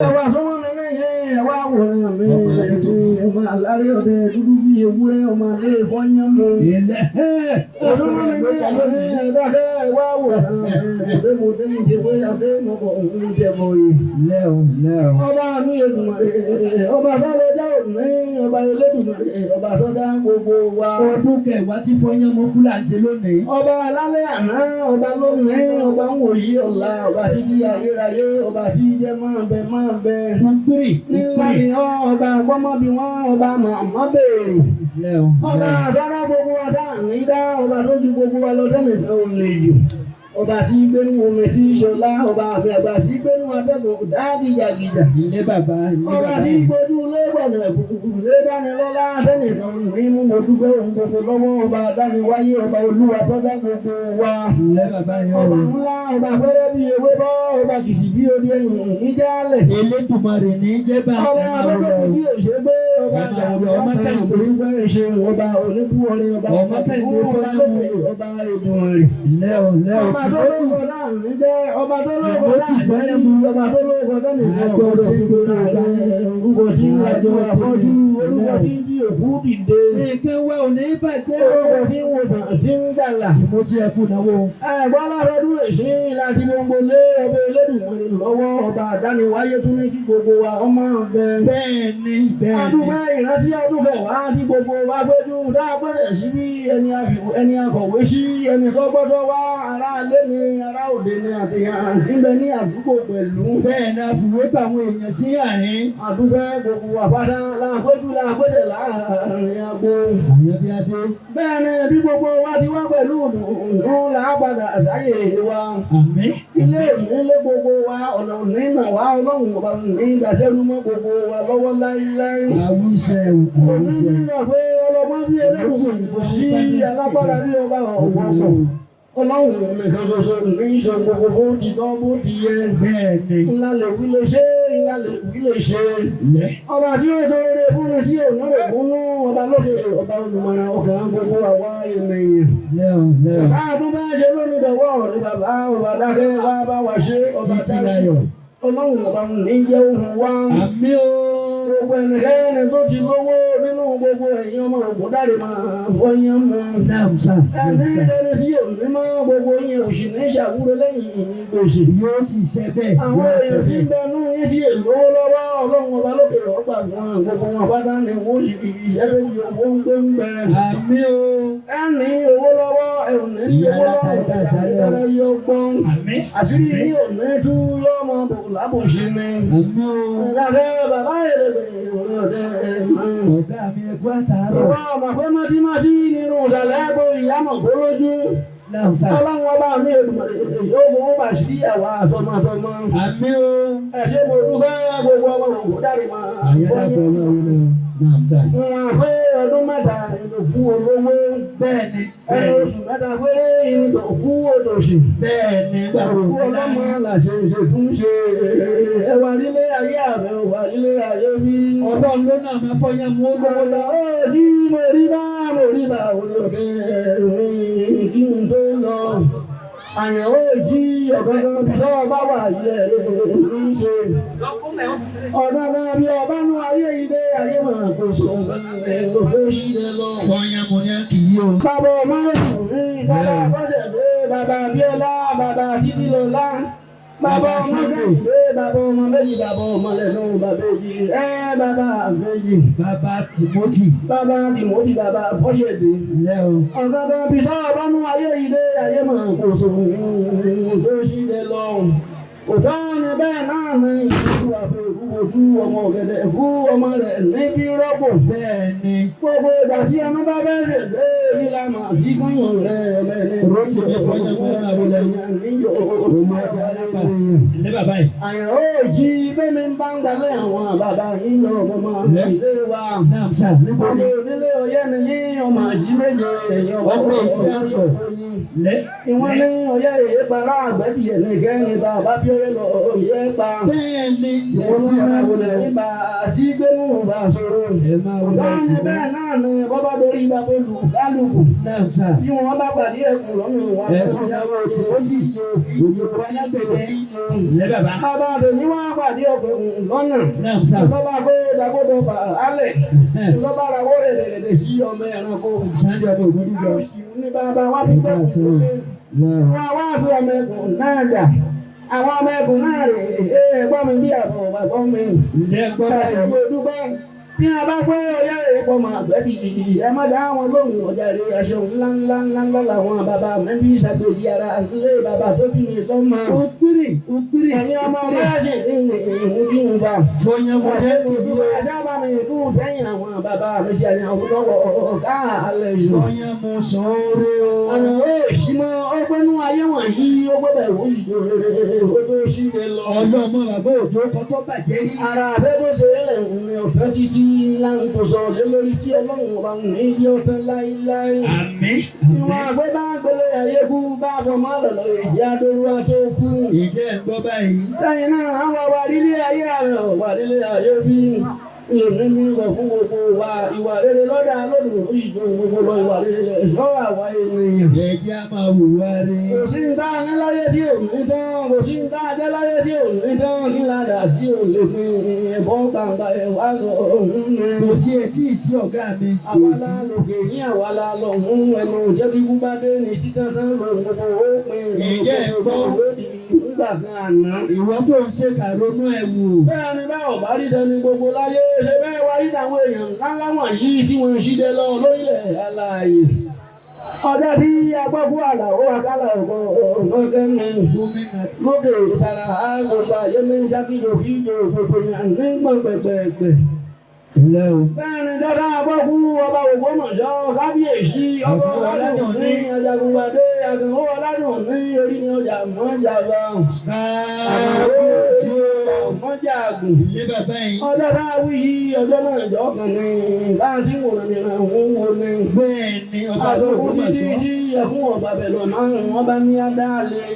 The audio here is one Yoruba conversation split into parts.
Ẹwà sọ́wọ́n mi lẹ́yìn ẹwà àwòrán mi. Ọmọ àlárí ọdẹ dúdú bí ewúrẹ́ ọmọ alẹ́ Foyanmu. Ọdún mi ní ẹ̀dákẹ́ ẹwà àwòrán mi. Ọdẹ mo dé ìdè bóyá dé mo bọ̀ òun jẹ bọ̀ yìí. Ọba mi Èdùmàrè, ọba sọ́lẹ̀ dá òní, ọba Elédùmarè, ọba sọ́dá gbogbo wa. Ọdún kẹwàá tí Foyanmu kú là ń ṣe lónìí. Ọba alálẹ̀ àná, ọba lónìí, ọba ń wòyí ọ̀la, ọba títí ayérayé, ọba tí jẹ́ máa bẹ. Nílá ni ọba gbọ́mọ́bí wọn, ọba màmá béèrè. Ọba àdára gbogbo wa dá ní dá, ọba tó ju gbogbo wa lọ tẹ́lẹ̀ tó lè jù. Ọba tí gbénú omi tí ṣọlá, ọba àmì àgbà tí gbénú atẹ́gùn dáàdìjàgìjà. Ilé bàbá. Ọba tí gbójú lébọ̀nà ìbùkún lé dánilọ́lá tẹ́lẹ̀ tó ní mú mo dúpẹ́ òun gbogbo lọ́wọ́ ọba dániwáyé ọba olúwa tó dá gbogbo wa. Ilé bàbá yẹn o. Ọba ńlá, ọba fẹ́rẹ́ bí ewé bọ́, ọba kìsì bí orí ẹ̀yìn Ìjálẹ̀. Elédùmarè ní jẹ́ bá Ọba àbẹ́kọ̀ bí òṣègbè, ọba àjàwọ̀ ọmọ kẹ́hìndé fẹ́ ṣe ọba oníkú ọrẹ ọba Kẹ́hìndé Foyanmu ọba Èdùmàrè. Ọba tó lóko náà ní jẹ́ ọba tó lóko náà ní ọba tó lóko náà ní ọgbọ́dọ̀ orúkọ tí ń àjọ àfọ́jú orúkọ tí ń jí òkú dìde. Nǹkan wa ò ní bàjẹ́. Orúkọ tí ń wòsàn tí ń gbàlà. Mo ti ẹkú náwó. Ẹ̀gbọ́n lọ́dún èsì láti gbogbo lé ọba Elédùmarè lọ́wọ́ ọba àdániwáyé tún ní kí gbogbo wa ọmọ bẹ. Bẹ́ẹ̀ni. Ọdún mẹ́rin rántí ọdún kẹwàá tí gbogbo wa gbójú dábẹ́rẹ̀ sí bí ẹni akọ̀wé sí ẹni tó gbọ́dọ̀ wá ará ilé ni ará òde ni àtìyàn níbẹ̀ ní àdúgbò pẹ̀lú. Bẹ́ẹ̀ ni a fìwé pa àwọn èèyàn sí àárín. Àdúgbò gbogbo àpáta láàpẹ́jù láàpẹ́jẹ̀ láàrin agbo. Àyànbí adé. Bẹ́ẹ̀ ni bí gbogbo wa ti wá pẹ̀lú ìdùnnú làápadà sáyé wa. Àmín. Ilé ìnílé gbogbo wa ọ̀nà òní nà wá ọlọ́run ọba ní ìdásẹ́rú mọ́ gbogbo wa lọ́wọ́ láíláí. Àwùsẹ̀ Òní nígbà pé ọlọ́gbọ́n bí Elédùmarè kò sí alágbára bí ọba ọ̀pọ̀pọ̀. Ọlọ́run nìkan ṣoṣo ní ìṣe gbogbo bó ti tọ́ bó ti yẹ. Bẹ́ẹ̀ni. Ńlá lè wí lè ṣe, ńlá lè wí lè ṣe. Ọba tí ó sọ rere fún mi tí ò ní rè fún ọba lókè ọba olùmọ̀ràn ọkàn gbogbo àwa ènìyàn. Bá a tún bá ṣe lónìí dọ̀wọ́ ọ̀rẹ́ bàbá ọba dákẹ́ wá bá wa ṣe ọba táyọ̀. Ọlọ́run ọba ní jẹ́ ohun wá. Àmín o. Gbogbo ẹnikẹ́ni tó ti lówó nínú gbogbo ẹ̀yin ọmọ Ògúndáre máa Foyanmu. Ẹni tí yóò ní mọ́ gbogbo yẹn òsì ní ìṣàkúrò lẹ́yìn gbèsè. Yóò sì ṣe bẹ́ẹ̀. Àwọn èèyàn tí ń bẹnu yín tí èlò owó lọ́wọ́ ọlọ́run ọba lókè ọgbà fún wọn gbogbo wọn pátá ni wọ́n sì fi ìyẹ́fẹ́ yìí owó ń gbé ń bẹ. Àmín o. Ẹni owó lọ́wọ́ ẹ̀hùn ní owó lọ́wọ́ ìdájọ́ yóò gbọ́n. Àṣírí yìí ò ní tú yóò mọ lábòsí ni. Àmín o. Ìdájọ́ bàbá èrèbè òní ọ̀dẹ́ ọ̀gá mi ẹgbẹ́ àtàárọ̀. Ìwọ ọmọ pé mátímátí nínú ìdàlẹ́ ẹgbẹ́ ìyámọ̀ gbólójú. Ọlọ́run ọba mi Èdùmàrè yóò mú bàṣírí àwa àtọmọtọmọ. Àmín o. Ẹ ṣé mo dúpẹ́ gbogbo ọmọ Ògúndáre máa. Wọ́n pé ọdún mẹ́ta ìlú fún olówó. Bẹ́ẹ̀ni. Ẹni oṣù mẹ́ta péré ìlú fún òtòṣì. Bẹ́ẹ̀ni. Òkú ọlọ́mọ làṣẹ ìṣèkún ṣe. Ẹwà nílé ayé àmì òwà nílé ayé bí. Ọlọ́run ló náà máa Foyanmu ó lówó lọ. Ó ní mo rí bá olókè kí n tó lọ. Àyànwuyi ọ̀gángan bí ọba wà yẹ ní ṣe. Ọ̀gángan bí ọba nú ayé ilé ayé máa kó so òfé ṣílẹ̀ lọ. Foyanmu ni a kì í o. Bàbá ọmọ ẹ̀sùn ní bàbá Bọ́sẹ̀dé, bàbá Abíọ́lá, bàbá Títílọlá. Bàbá ọmọ Kẹ́hìndé, bàbá ọmọ méjì, bàbá ọmọ lẹ́nu, bàbá èjì, bàbá méjì. Bàbá Tìmọ́tì. Bàbá Tìmọ́tì, bàbá Bọ́sẹ̀dé. Ọ̀gángan bí ọba nú ayé ilé ayé máa kó so òfé ṣílẹ̀ lọ. Òtọ́ ni bẹ́ẹ̀ náà ni ìlú àfẹ́kúwòjú ọmọ ọ̀gẹ̀dẹ̀ fún ọmọ rẹ̀ níbi rọ́pò. Bẹ́ẹ̀ni. Gbogbo ìgbà tí ẹnu bá bẹ̀rẹ̀ lé ìlànà tí kúnyùn rẹ̀ mẹ́rin. Rọ́tì mi Foyanmu àbúlẹ̀ níyọ̀ ọmọ ọjà alápá. Ilé bàbá yìí. Àyànwuyi bẹ́ẹ̀ni ń bá ń galẹ̀ àwọn bàbá yìí lọ ọmọ ilé wa. Náà sà níbo ni. Ọmọ onílé ọyẹ́ ni yín ọmọ àjí méje èèyàn ọkọ̀ ìpínlẹ̀ sọ. Ìwọ́n ní ọyẹ́ èyí para àgbẹ̀dìyẹ ní kẹ́rin ta bá bí ọyẹ́ lọ òye pa. Bẹ́ẹ̀ni. Ìwọ́n ní máa wọlé nípa àti gbẹ́nu bá sọ̀rọ̀. Láàrin bẹ́ẹ̀ náà ni bọ́bá dorí ibà pé lù kálukú. Bí wọ́n bá pàdé ẹkùn lọ́nà wọn. Bàbá àtẹ̀mí wá pàdé ọkùnrin lọ́nà. Lọ́ba kó dàgbọ́dọ̀ bà álẹ̀. Lọ́ba ra wó rèdèrèdè sí ọmọ ẹranko. Ní bàbá wá fi gbọ́ wọ́n wá fi ọmọ ẹkùn náà dà. Àwọn ọmọ ẹkùn náà rè é gbọ́ mi bí àbọ̀ bàbá mi. Dúpẹ́. Bí a bá gbé oyè èèpọ̀ máa gbẹ́ dìdì, ẹ má dá wọn lóhùn ọjà rè aṣọ ńláńláńlá làwọn bàbá mẹ́bí ṣàgbéjì ara ilé bàbá tó bí mi lọ́ máa. Ẹ̀yin ọmọ ọlọ́yàṣẹ̀ ní ìhun bí ń bá. Ẹ̀dá bá mi kú tẹ́yìn àwọn bàbá mi ṣe àyàn lọ́wọ́ káàlẹ̀ yìí. Ọ̀nà òṣì mọ́ ọgbẹ́nú ayé wọ̀nyí ó gbọ́dọ̀ wù ìjòrè ó tó ṣí lè lọ. Ọlọ́mọ bàbá òjò kọ́tọ́ bàjẹ́ rí. Ara àfẹ́ tó ṣe é lẹ̀ ń ọ̀fẹ́ títí láǹkó sọ lé lórí tí ọlọ́run ọba ń ní ilé ọ̀fẹ́ láíláí. Àmín. Ìwọ̀n àgbẹ̀ bá gbélé ayé kú bá fọmọ́ lọ̀lọ́ èjì adóró tó kú. Ìjẹ́ ń gbọ́ báyìí. Lẹ́yìn náà, àwọn wà nílé ayé rẹ̀ wà nílé ayé bí. Ìlú ní ìwọ̀ fún gbogbo wa ìwà rere lọ́dà lọ́dún ìjọ gbogbo lọ ìwà rere ẹ̀ṣọ́ àwa ènìyàn. Ẹ̀jẹ̀ á máa hùwà rí. Kò sí ń dá ní láyé tí ò ní tán, kò sí ń dá jẹ́ láyé tí ò ní tán, kí ládà sí ò lè fi ẹ̀bọ́ kàǹkà ẹ̀wà lọ òun ni. Kò sí etí ìsí ọ̀gá mi. Àwàlá lòkè ní àwàlá lọ òun ẹnu jẹ́ bí búbá dé ní títán tán lọ gbogbo ó pin. Ìjẹ́ ẹ̀gbọ́n. Nígbà kan àná. Ìwọ tó ń ṣe kàrónú ẹ̀wù. Bẹ́ẹ̀ ni bá ọ̀bá rí dẹni gbogbo láyé ṣe bẹ́ẹ̀ wá rí àwọn èèyàn ńláńlá wọ̀nyí tí wọ́n ń ṣíde lọ lórílẹ̀ alààyè. Ọjọ́ tí agbọ́kú àlàó àkàlà ọ̀gọ́gẹ́ mi lókè ìtara àgbègbè ayé mi ń ṣàkíyò fíjò gbogbo ní gbọ̀n pẹ̀pẹ̀pẹ̀. Bẹ́ẹ̀ ni dáadáa agbọ́kú ọba Ògbómọ̀ṣọ́ kábíyèsí ọba ọládùn ní Ajagungbadé àgbẹ̀wò ọládùn ní orí ni ọjà mọ́jà lọ. Mọ́jà àgùn. Ọjọ́ tá a wí yí ọjọ́ náà jọ kan ní láti wòrán ní àwọn wo ni. Bẹ́ẹ̀ ni ọba tó kú mọ̀ sọ. Àtòkù títí ẹ̀fún ọba bẹ̀rẹ̀ náà wọ́n bá ní adáàlẹ̀.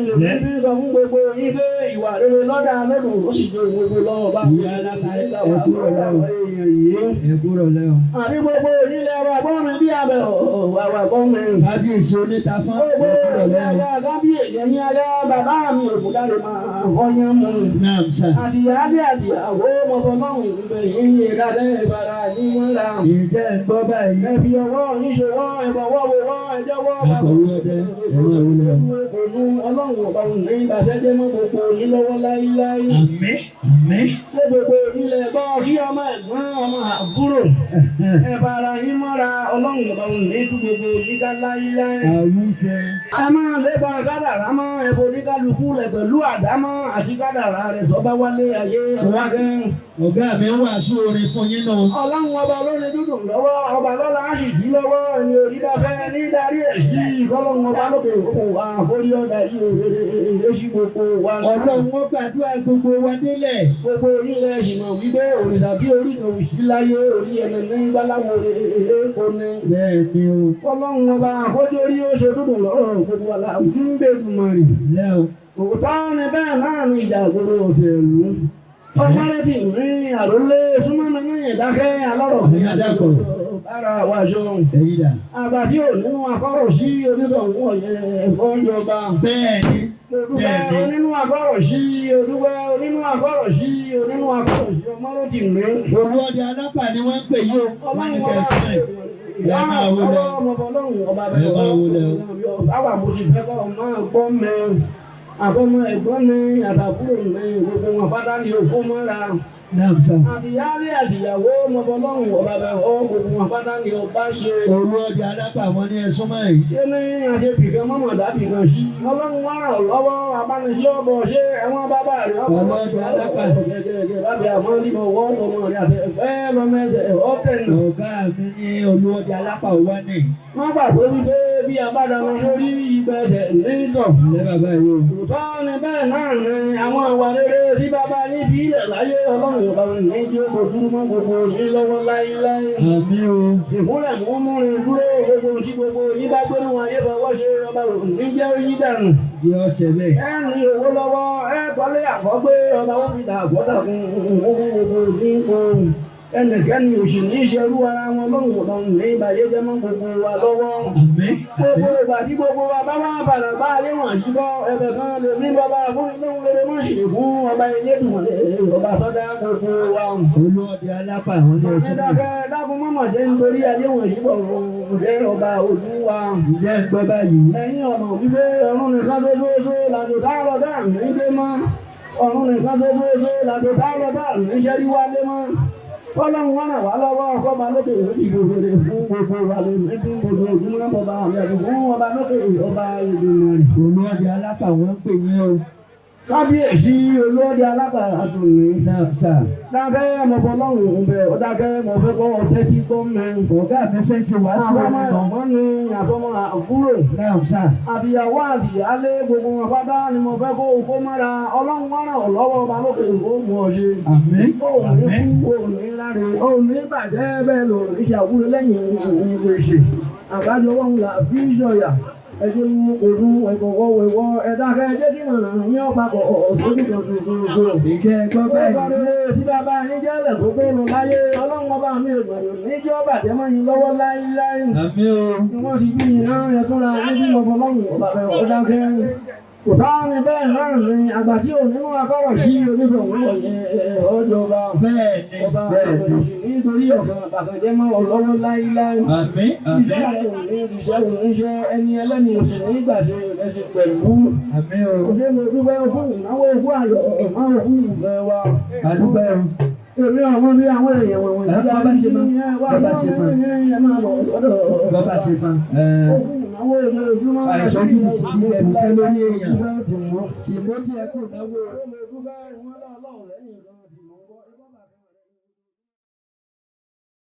Ilé bí sọ fún gbogbo yín pé ìwà rere lọ́dà lọ́dún ó sì jọ gbogbo lọ́wọ́ bá mi. Ẹ̀kúrọ̀ lẹ́wọ̀. Àbí gbogbo onílẹ̀ wa gbọ́ mi bí abẹ wà gbọ́ mi. Kájí ìṣe oníta fún Gbogbo ẹ̀kúrọ̀ lẹ́wọ̀. ìyá kábíyèsí ẹ̀yìn alẹ́ bàbá mi Ògúndáre máa fọyán mu. Náà sà. Àdìyàdé àdìyàwó mọ̀fọ́ náà ìgbẹ́ yìí ìdálẹ́ ìbára ní wọ́n ra. Ìjẹ́ ń gbọ́ báyìí. Ẹbí ọwọ́ níṣòwò ìbọ̀wọ́ wọ́wọ́ ẹjọ́wọ́ Akọ̀wé ọdẹ ẹ̀rọ ìwúlẹ̀. Ọlọ́run ọba òun ní ìbàṣẹ́jẹ́ mọ́ gbogbo yín lọ́wọ́ láíláí. Àmín. Àmín. Ṣé gbogbo ìlẹ̀ bọ́ kí ọmọ ẹ̀gbọ́n ọmọ àbúrò. Ẹ̀bà ara yín mọ́ra ọlọ́run ọba òun ní tú gbogbo yín ká láíláí. Àwíṣẹ. Ẹ máa lépa kádàrá mọ́ ẹ̀bùn oníkálukú rẹ̀ pẹ̀lú àdámọ́ àti kádàrá rẹ̀ tó bá wálé ayé wá gẹ́. Ọ̀gá mi ń wàásù orin fún yín náà. Ọlọ́run ọba olórin dúdùn lọ́wọ́, ọba lọ́la á sì jí lọ́wọ́, ẹni orídàfẹ́ ní darí èsì ìkọlọ́run ọba lókè òkun wa, àforí ọ̀dà yìí èsì gbogbo wa. Ọlọ́run ó gbàdúrà gbogbo wa délẹ̀. Gbogbo orílẹ̀ ìṣìnà wípé òrìṣà bí orí òṣì láyé orí ẹni ní gbáláwo èèkó ni. Bẹ́ẹ̀ ni o. Ọlọ́run ọba àkójọ orí ó ṣe dúdùn lọ́rọ̀ gbogbo wa la ń gbẹ̀dùmọ̀ rì. Lẹ́o. Òótọ́ ni bẹ́ẹ̀ náà ni ìjà gbogbo òṣèlú. Ọgbọ́n ti rí àrólé súnmọ́nà ní ìdákẹ́ alọ́rọ̀ fún Adákọ̀. Ara wa ṣọ́run. Èyí dà. Àgbàdí ò nínú akọ́rọ̀ sí onítọ̀hún ọ̀yẹ́ ẹ̀fọ́ ìjọba. Bẹ́ẹ̀ ni. Olúgbẹ́ onínú akọ́rọ̀ sí olúgbẹ́ onínú akọ́rọ̀ sí onínú akọ́rọ̀ sí ọmọrò ti rí. Olú ọdẹ alápà ni wọ́n ń pè yí o. Wọ́n ní Ọlọ́run kẹ̀kẹ́. Ẹ máa wọlé. Ẹ máa wọlé o. Báwa mo ti fẹ́ kọ́ ọmọ ẹ̀gbọ́n mi. Àbọ̀mọ ẹ̀gbọ́n mi àtàkùrò mi gbogbo wọn pátá ni òkú mọ́ra. Náà sà. Àdìyálé àdìyàwó mọ̀bọ́lọ́run ọba bẹ̀ ọ́ gbogbo wọn pátá ni ọba ṣe. Olú ọdẹ alápà wọn ní ẹ̀sùn máa yìí. Ṣé ní àṣepìkan mọ́mọ́ dàbí kan sí? Ọlọ́run wá ràn ọ́ lọ́wọ́ abánisẹ́ ọ̀bọ̀ ṣé ẹ̀wọ̀n bàbá rẹ̀ ọkọ̀ Ọlọ́dẹ alápà. gẹ́gẹ́ bàbí àmọ́ nípa ọwọ́ ọmọ rẹ̀ àtẹ̀fẹ́ lọ́mẹ́sẹ̀ ọ̀tẹ̀ nù. Ọ̀gá mi ní olú ọdẹ alápà wá ní. Wọ́n gbàgbé wípé bí bí abádáwọn lórí ìgbẹ́jẹ̀ nígbọ̀. Ilé bàbá yìí o. Òótọ́ ni bẹ́ẹ̀ náà ni àwọn ìwà rere tí bàbá yín bí ilẹ̀ láyé ọlọ́run ọba ní tí ó kò dúró mọ́ gbogbo yín lọ́wọ́ láéláé. Àmín o. Ìmúlẹ̀ mú múrin dúró gbogbo tí gbogbo yín bá gbé níwọ̀n ayé fọwọ́ ṣe ọba òní jẹ́ yín dànù. Bí ọ ṣe bẹ́ẹ̀. Ẹ ní owó lọ́wọ́ ẹ kọ́lé àkọ́gbé ọba wọn fi dàgbọ́dà fún owó gbogbo yín kò. Ẹnìkẹ́ni òsì ní ìṣerú ara wọn lọ́rùn ọ̀dọ́run ní ìbàyé jẹ́ mọ́ gbogbo wa lọ́wọ́. Àmín. Gbogbo ìgbà tí gbogbo wa bá wá padà bá ayé wọ̀nyí bọ́ ẹbẹ̀ kan lè ní bàbá fún inú rere mọ́ ṣe fún ọba ilé ìdùnmọ̀lẹ́ ọba sọ́dá gbogbo wa. Olúọdẹ alápá àwọn ọdẹ ṣe. Dákun mọ́mọ̀ ṣe ń torí ayé wọ̀nyí bọ̀ jẹ́ ọba Olúwa. Ǹjẹ́ ń gbọ́ báyìí? Ẹ̀yin ọ̀nà wípé ọ̀run nìkan tó tó làjò táàrọ̀ dáà ní dé mọ́. Ọ̀run nìkan tó tó làjò táàrọ̀ dáà ní ṣẹ́rí wálé mọ́. Ọlọ́run wọ́n ràn wá lọ́wọ́ ọkọ̀ bá lókè ìgbòho rẹ̀ fún gbogbo wa lè ní fún gbogbo ojúmọ́ ọba àmì àti fún ọba lókè ọba ìdùnnú rẹ̀. Olúọdẹ alápá àwọn ń pè yín o. Kábíyèsí olóde alábàárà tó ní. Náà. Dákẹ́ mo fọ́ lọ́rùn ń bẹ̀ ọ́ dákẹ́ mo fẹ́ kọ́ ọ̀tẹ́ tí tó mẹ́. Ọ̀gá mi fẹ́ ṣe wàásù Àbọ̀mọ́ ọ̀nà. ọ̀mọ́ ni àbọ̀mọ́ àbúrò. Náà. Àbíyàwó àbíyálé gbogbo wọn pátá ni mo fẹ́ kó o kó mọ́ra. Ọlọ́run wọ́n ràn ọ́ lọ́wọ́ ọba lókè ìfowó mú ọ ṣe. Àmín. Òní kú òní láre. Òní bàjẹ́ bẹ́ẹ̀ lò ní ìṣàwúrò lẹ́yìn ìgbèsè. Àbájọ wọn là bí ìṣọ̀yà. Ẹjẹ́ mú òru ẹ̀kọ̀wọ́ wẹ̀wọ́ ẹ̀dákẹ́ ẹjẹ́ kí wọ́n ràn yín ọ̀pápọ̀ ọ̀sọ́dún kan tuntun. Ìjẹ́ ẹ̀kọ́ báyìí. Ọba rere tí bàbá yín jẹ́lẹ̀ tó tó lọ láyé ọlọ́run ọba mi ìgbàlù níjọ́ bàjẹ́ mọ́ yín lọ́wọ́ láíláí. Àmín o. Ni wọ́n ti bí yín náà yẹ túnra níbi ọmọ ọlọ́run ọba rẹ̀ ọ̀dákẹ́. Kò táwọn ní bẹ́ẹ̀ náà ni àgbà tí ò nínú akọ́rọ̀ sí oníṣòwò ọjọba. Bẹ́ẹ̀ni. Nítorí ọ̀gá àbàkànjẹ́ mọ́ ọlọ́wọ́ láíláí. Àmín. Iṣẹ́ òníṣẹ́ ẹni ẹlẹ́ni òsì nígbàdé ẹ̀sìn pẹ̀lú. Àmín o. Òṣè mo dúpẹ́ fún ìnáwó fún àyọ̀ máa fún ìfẹ́ wa. Àdúgbò o. Èmi àwọn bí àwọn èèyàn wọ̀nyí. Bàbá ṣe máa. Bàbá ṣe máa. Àìsàn jìbìtì ti ẹ̀dùn pẹ́ lórí èèyàn. Tìmọ́tì ẹ̀kọ́ náwó.